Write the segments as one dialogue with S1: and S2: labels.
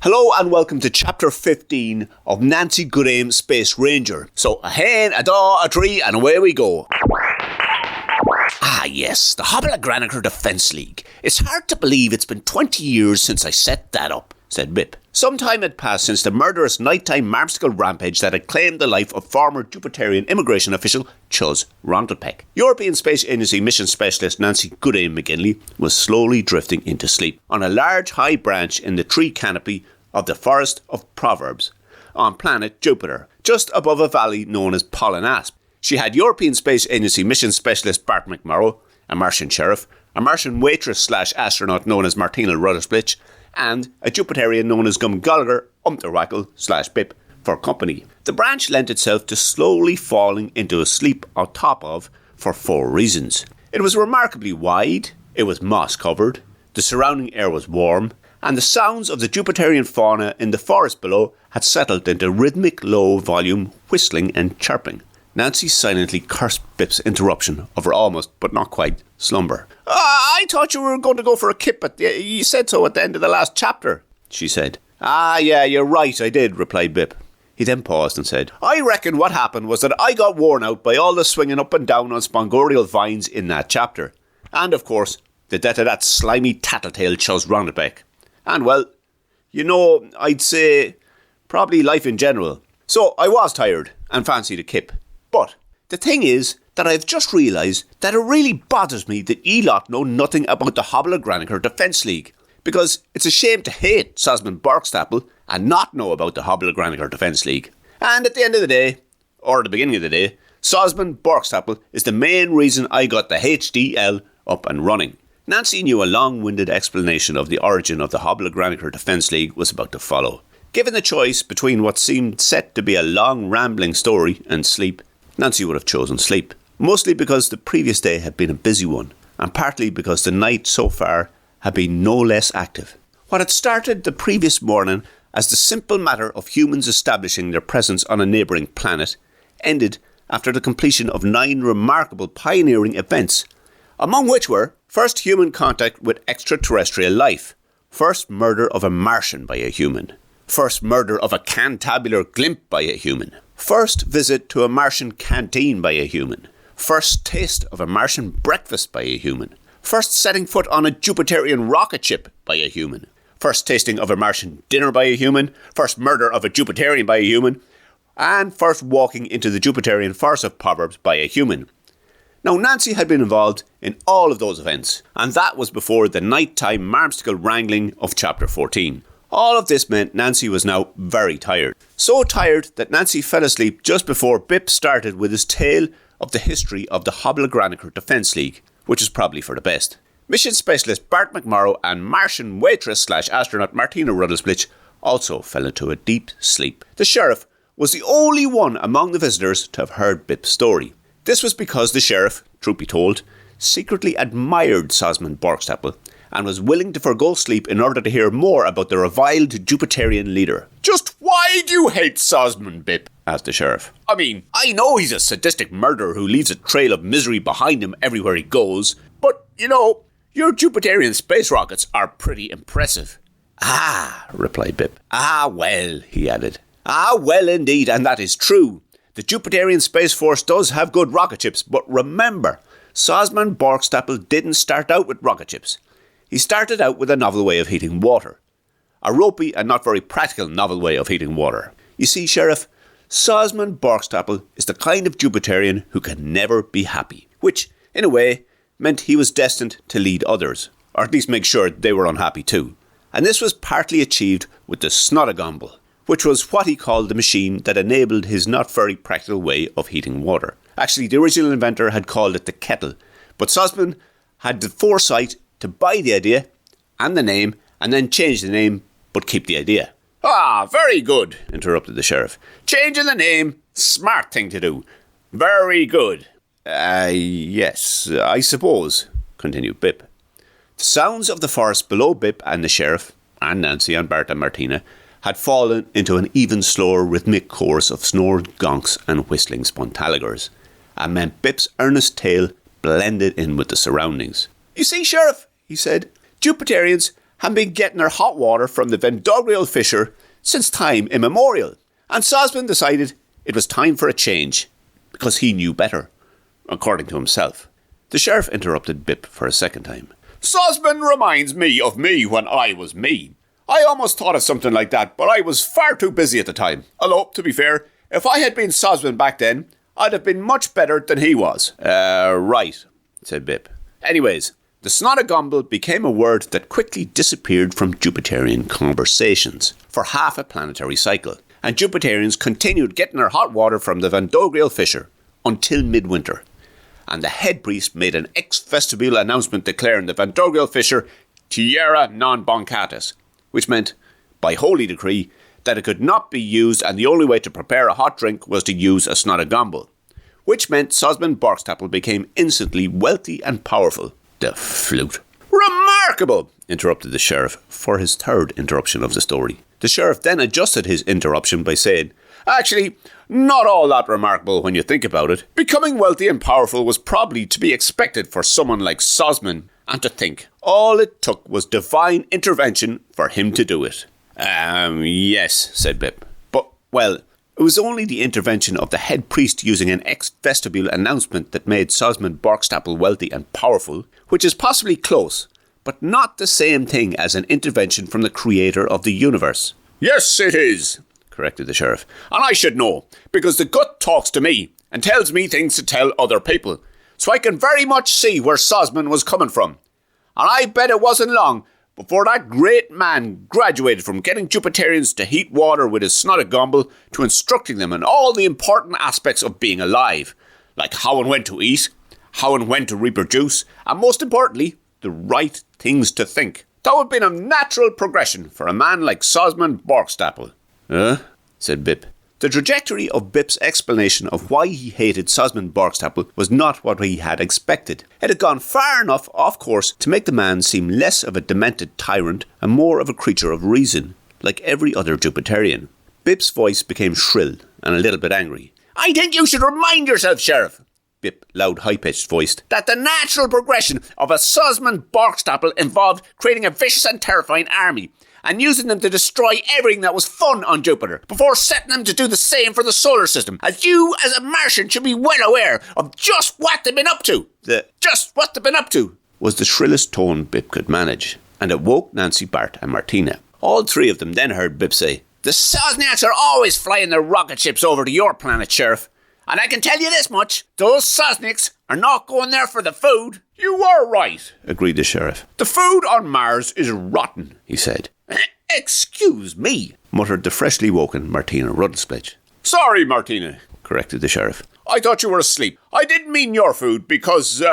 S1: Hello and welcome to Chapter 15 of Nancy Goodame Space Ranger. So, a hen, a daw, a tree, and away we go. Ah yes, the Hobilogranicker Defense League. It's hard to believe it's been 20 years since I set that up, said Bip. Some time had passed since the murderous nighttime marsupial rampage that had claimed the life of former Jupiterian immigration official Chuz Rondelpeck. European Space Agency mission specialist Nancy Goodame McGinley was slowly drifting into sleep on a large high branch in the tree canopy of the Forest of Proverbs on planet Jupiter, just above a valley known as Pollen Asp. She had European Space Agency mission specialist Bart McMorrow, a Martian sheriff, a Martian waitress/astronaut known as Martina Ruddersplitch, and a Jupiterian known as Gumgallagher Umterwackle/Bip for company. The branch lent itself to slowly falling into a sleep on top of for 4 reasons. It was remarkably wide, it was moss-covered, the surrounding air was warm, and the sounds of the Jupiterian fauna in the forest below had settled into rhythmic low-volume whistling and chirping. Nancy silently cursed Bip's interruption of her almost, but not quite, slumber. I thought you were going to go for a kip, but you said so at the end of the last chapter, she said. Yeah, you're right, I did, replied Bip. He then paused and said, I reckon what happened was that I got worn out by all the swinging up and down on spongorial vines in that chapter. And, of course, the death of that slimy tattletale Chuz Rondelpeck. And, well, I'd say probably life in general. So I was tired and fancied a kip. But the thing is that I've just realised that it really bothers me that ye lot know nothing about the Hobilogranicker Defense League, because it's a shame to hate Sosman Barkstaple and not know about the Hobilogranicker Defense League. And at the end of the day, or the beginning of the day, Sosman Barkstaple is the main reason I got the HDL up and running. Nancy knew a long-winded explanation of the origin of the Hobilogranicker Defense League was about to follow. Given the choice between what seemed set to be a long rambling story and sleep, Nancy would have chosen sleep, mostly because the previous day had been a busy one, and partly because the night so far had been no less active. What had started the previous morning as the simple matter of humans establishing their presence on a neighbouring planet ended after the completion of 9 remarkable pioneering events, among which were first human contact with extraterrestrial life, first murder of a Martian by a human, first murder of a cantabular glimp by a human, first visit to a Martian canteen by a human, first taste of a Martian breakfast by a human, first setting foot on a Jupiterian rocket ship by a human, first tasting of a Martian dinner by a human, first murder of a Jupiterian by a human, and first walking into the Jupiterian Forest of Proverbs by a human. Now, Nancy had been involved in all of those events, and that was before the nighttime marsupial wrangling of Chapter 14. All of this meant Nancy was now very tired. So tired that Nancy fell asleep just before Bip started with his tale of the history of the Hobilogranicker Defense League, which is probably for the best. Mission Specialist Bart McMorrow and Martian waitress/astronaut Martina Ruddersplitch also fell into a deep sleep. The sheriff was the only one among the visitors to have heard Bip's story. This was because the sheriff, truth be told, secretly admired Sosman Barkstaple and was willing to forgo sleep in order to hear more about the reviled Jupiterian leader. Just why do you hate Sosman, Bip? Asked the sheriff. I mean, I know he's a sadistic murderer who leaves a trail of misery behind him everywhere he goes, but, your Jupiterian space rockets are pretty impressive. Ah, replied Bip. Ah, well, he added. Ah, well, indeed, and that is true. The Jupiterian Space Force does have good rocket ships, but remember, Sosman Barkstaple didn't start out with rocket ships. He started out with a novel way of heating water. A ropey and not very practical novel way of heating water. You see, Sheriff, Sosman Barkstaple is the kind of Jupiterian who can never be happy, which, in a way, meant he was destined to lead others, or at least make sure they were unhappy too. And this was partly achieved with the Snodagomble, which was what he called the machine that enabled his not very practical way of heating water. Actually, the original inventor had called it the kettle, but Sosman had the foresight to buy the idea and the name and then change the name but keep the idea. Ah, very good, interrupted the sheriff. Changing the name, smart thing to do. Very good. Yes, I suppose, continued Bip. The sounds of the forest below Bip and the sheriff, and Nancy and Bart and Martina, had fallen into an even slower rhythmic chorus of snored gonks and whistling spontaligers, and meant Bip's earnest tale blended in with the surroundings. You see, Sheriff, he said, Jupiterians had been getting their hot water from the Vendogrial fissure since time immemorial, and Sosman decided it was time for a change, because he knew better, according to himself. The sheriff interrupted Bip for a second time. Sosman reminds me of me when I was me. I almost thought of something like that, but I was far too busy at the time. Although, to be fair, if I had been Sosman back then, I'd have been much better than he was. Right, said Bip. Anyways, the Snodagumble became a word that quickly disappeared from Jupiterian conversations for half a planetary cycle, and Jupiterians continued getting their hot water from the Vendogrial fissure until midwinter, and the head priest made an ex-vestibule announcement declaring the Vendogrial fissure tierra non boncatis, which meant, by holy decree, that it could not be used and the only way to prepare a hot drink was to use a Snodagumble, which meant Sosman Barkstapel became instantly wealthy and powerful. The flute. Remarkable, interrupted the sheriff for his third interruption of the story. The sheriff then adjusted his interruption by saying, actually, not all that remarkable when you think about it. Becoming wealthy and powerful was probably to be expected for someone like Sosman, and to think, all it took was divine intervention for him to do it. Yes, said Bip. But, well, it was only the intervention of the head priest using an ex-vestibule announcement that made Sosman Barkstapel wealthy and powerful, which is possibly close, but not the same thing as an intervention from the creator of the universe. Yes, it is, corrected the sheriff. And I should know, because the gut talks to me and tells me things to tell other people, so I can very much see where Sosman was coming from. And I bet it wasn't long before that great man graduated from getting Jupiterians to heat water with his Snodagumble to instructing them in all the important aspects of being alive, like how and when to eat, how and when to reproduce, and most importantly, the right things to think. That would have been a natural progression for a man like Sosman Barkstapel. Said Bip. The trajectory of Bip's explanation of why he hated Sosman Barkstapel was not what he had expected. It had gone far enough off course to make the man seem less of a demented tyrant and more of a creature of reason, like every other Jupiterian. Bip's voice became shrill and a little bit angry. I think you should remind yourself, Sheriff, Bip, loud, high-pitched voiced, that the natural progression of a Sosman Barkstapel involved creating a vicious and terrifying army, and using them to destroy everything that was fun on Jupiter, before setting them to do the same for the solar system, as you, as a Martian, should be well aware of just what they've been up to. Was the shrillest tone Bip could manage, and it woke Nancy, Bart and Martina. All three of them then heard Bip say, the Sosniaks are always flying their rocket ships over to your planet, Sheriff. And I can tell you this much, those Sosniaks are not going there for the food. You are right, agreed the sheriff. The food on Mars is rotten, he said. Excuse me, muttered the freshly woken Martina Ruddlesplitch. Sorry, Martina, corrected the sheriff. I thought you were asleep. I didn't mean your food because,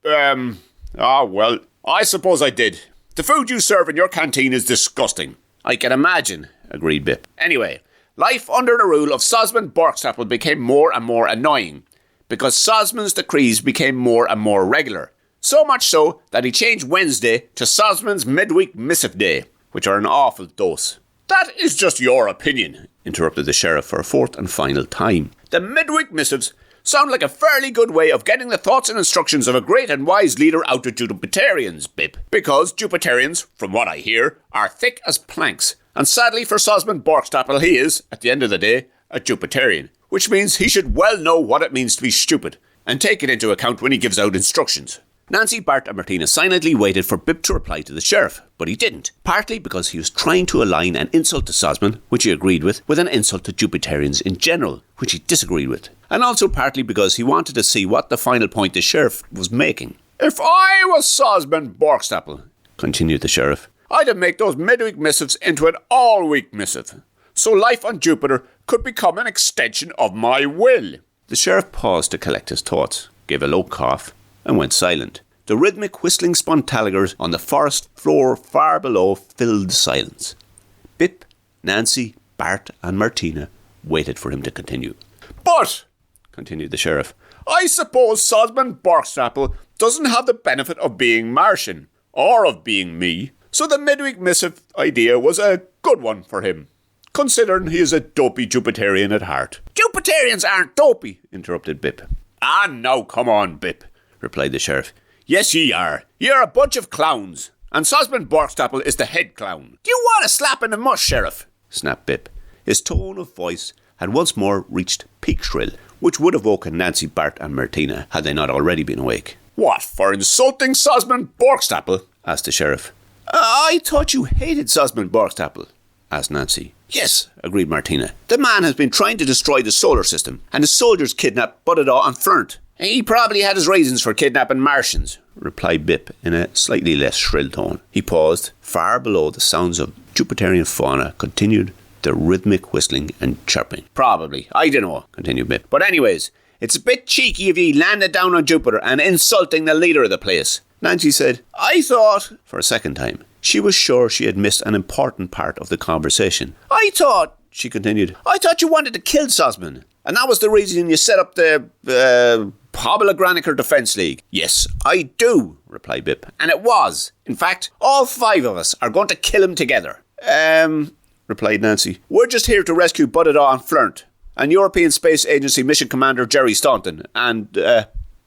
S1: well, I suppose I did. The food you serve in your canteen is disgusting. I can imagine, agreed Bip. Anyway, life under the rule of Sosman Barkstapel became more and more annoying, because Sosman's decrees became more and more regular. So much so that he changed Wednesday to Sosman's midweek missive day, which are an awful dose. That is just your opinion, interrupted the sheriff for a fourth and final time. The midweek missives sound like a fairly good way of getting the thoughts and instructions of a great and wise leader out to Jupiterians, Bip. Because Jupiterians, from what I hear, are thick as planks. And sadly for Sosman Barkstapel, he is, at the end of the day, a Jupiterian, which means he should well know what it means to be stupid, and take it into account when he gives out instructions. Nancy, Bart and Martina silently waited for Bip to reply to the sheriff, but he didn't, partly because he was trying to align an insult to Sosman, which he agreed with an insult to Jupiterians in general, which he disagreed with, and also partly because he wanted to see what the final point the sheriff was making. If I was Sosman Barkstapel, continued the sheriff, I'd have made those midweek missives into an all-week missive, so life on Jupiter could become an extension of my will. The sheriff paused to collect his thoughts, gave a low cough, and went silent. The rhythmic whistling spontaligers on the forest floor far below filled the silence. Bip, Nancy, Bart and Martina waited for him to continue. But, continued the sheriff, I suppose Sosman Barkstapel doesn't have the benefit of being Martian, or of being me, so the midweek missive idea was a good one for him, considering he is a dopey Jupiterian at heart. Jupiterians aren't dopey, interrupted Bip. Ah, now come on, Bip, replied the sheriff. Yes, ye are. You're a bunch of clowns. and Sosman Barkstapple is the head clown. Do you want a slap in the mush, Sheriff? Snapped Bip. His tone of voice had once more reached peak shrill, which would have woken Nancy, Bart and Martina had they not already been awake. What, for insulting Sosman Barkstapple? Asked the Sheriff. I thought you hated Sosman Barkstapple, asked Nancy. Yes, agreed Martina. The man has been trying to destroy the solar system, and the soldiers kidnapped Buttadaw and Flint. He probably had his reasons for kidnapping Martians, replied Bip in a slightly less shrill tone. He paused. Far below the sounds of Jupiterian fauna continued the rhythmic whistling and chirping. Probably. I dunno, continued Bip. But anyways, it's a bit cheeky of ye landed down on Jupiter and insulting the leader of the place. Nancy said, I thought, for a second time, she was sure she had missed an important part of the conversation. I thought, she continued, I thought you wanted to kill Sosman. And that was the reason you set up the, Hobilogranicker Defense League. Yes, I do, replied Bip. And it was. In fact, all 5 of us are going to kill him together. Replied Nancy. We're just here to rescue Buttadaw and Flint, and European Space Agency Mission Commander Jerry Staunton, and,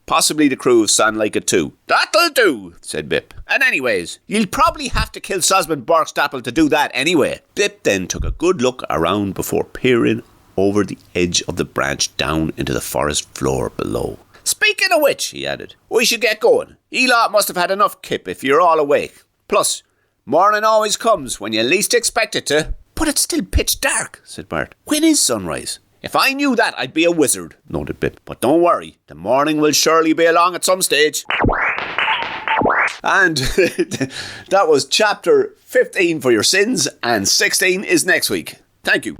S1: possibly the crew of San Laika too. That'll do, said Bip. And anyways, you'll probably have to kill Sosman Barkstapple to do that anyway. Bip then took a good look around before peering over the edge of the branch down into the forest floor below. Speaking of which, he added, we should get going. You lot must have had enough kip if you're all awake. Plus, morning always comes when you least expect it to. But it's still pitch dark, said Bart. When is sunrise? If I knew that, I'd be a wizard, noted Bip. But don't worry, the morning will surely be along at some stage. And that was chapter 15 for your sins, and 16 is next week. Thank you.